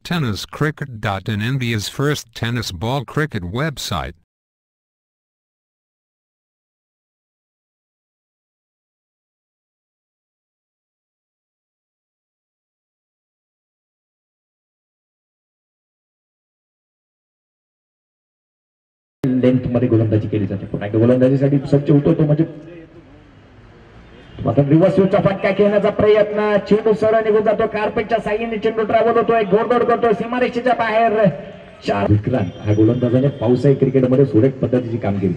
TennisCricket.in, India's first tennis ball cricket website. Length मध्ये गोलंदाजी केली जाते. पुन्हा एकदा गोलंदाजीसाठी सज्ज होतो म्हणजे आता रिव्हर्स स्विचचा फटका खेळण्याचा प्रयत्न. चेंडू सरळ निघून जातो. कार्पेटच्या साह्याने चेंडू ट्रॅव्हल होतोय, घोडदौड करतो सीमारेषेच्या बाहेर. विक्रांत हा गोलंदाजाने पावसाळी क्रिकेटमध्ये सुरेख पद्धतीची कामगिरी.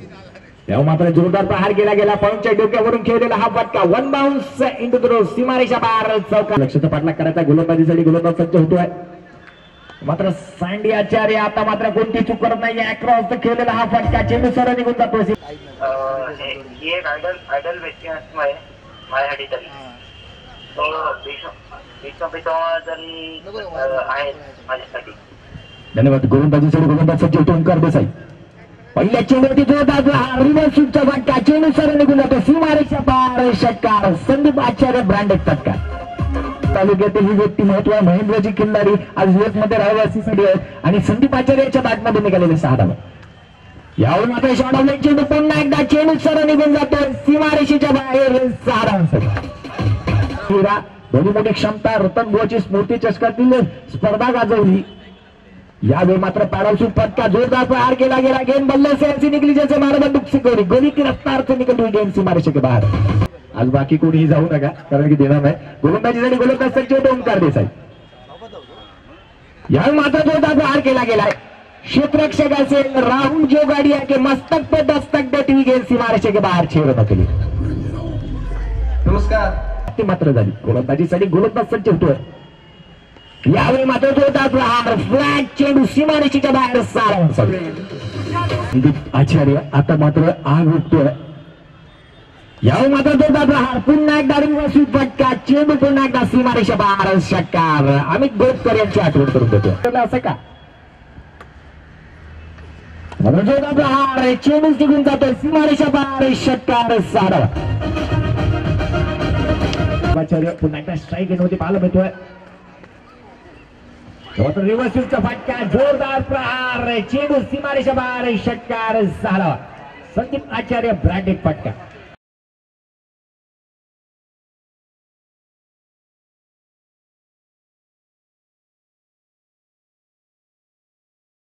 तेव्हा मात्र जोरदार प्रहार केला गेला. पॉईंटच्या डोक्यावरून खेळलेला हा फटका one bounce into the road, सीमारेषा बाहेर चौका. लक्षाचा पाठलाग करायचा गोलंदाजीसाठी. गोलंदाज सज्ज होतोय मात्र सँडी आचार्य आता मात्र कोणती चूक करत नाही. अक्रॉस खेळलेला हा फटका चेंडू सरळ निघून जातो. ही एक आयडल व्यक्ती असल्यामुळे माझ्यासाठी तरी तो जरी आहे माझ्यासाठी. धन्यवाद. गोलंदाजीसाठी गोलंदाज सज्ज होतो ओंकार देसाई. पहिल्या चेंडूवरती जोरदार हा रिव्हर्स स्विचचा फटका चेंडू सरळ निघून जातो. सीमारेषा बाहेर षटकार. संदीप आचार्य ब्रँडेड फटका. तालुक्यातील ही व्यक्ती महत्व आहे. महेंद्रजी किल्लारी आज युएस मध्ये रहिवासीसाठी आहेत आणि संदीप आचार्याच्या बॅटमध्ये निघालेले 6 धावा. यावर मात्र शॉट चेंडू पुन्हा एकदा चेंडू सरळ निघून जातो सीमारेषेच्या बाहेर 6 धावांसाठी. बहुमोठी क्षमता रतन बुवाची स्मृती चषकातील स्पर्धा गाजवली. यावेळी मात्र पॅराशूट फटका जोरदार प्रहार केला गेला. गेंद बल्ले से ऐसी निकली जैसे मारे बंदूक से गोली. गोली की रफ्तार से निकल हुई गेंद सीमारेषे के बाहर. आज बाकी कोणीही जाऊ नका कारण की देणार नाही. गोलंदाजीसाठी गोलंदाज सज्ज होतो ओंकार देसाई. यावेळी मात्र जोरदार प्रहार केला गेलाय. क्षेत्ररक्षक असेल राहुल जोगाड़िया के मस्तक पे दस्तक देती हुई गेंद सीमारेषे के बाहर छेड़ना के लिए. नमस्कार. ते मात्र झाली. गोलंदाजीसाठी गोलंदाज सज्ज होतोय. यावेळी मात्र जोरदार प्रहार फ्लॅट चेंडू सीमारेषेच्या बाहेर 6 धावांसाठी. संदीप आचार्य आता मात्र आग उठतोय. यावेळी मात्र जोरदार प्रहार पुन्हा एकदा रिव्हर्स फटका चेंडू पुन्हा एकदा सीमारेषा बाहेर षटकार. अमित गोडकर यांची आठवण करून देतो. असं का जोरदार प्रहार चेंडू निघून जातोय सीमारेषा बाहेर षटकार. 6 धावा. आचार्य पुन्हा एकदा स्ट्राईक घेण्यामध्ये पाहायला मिळतोय. रिव्हर्स स्विचचा फटका जोरदार प्रहार चेंडू सीमारेषा बाहेर षटकार. 6 धावा. संदीप आचार्य ब्रँडेड फटका.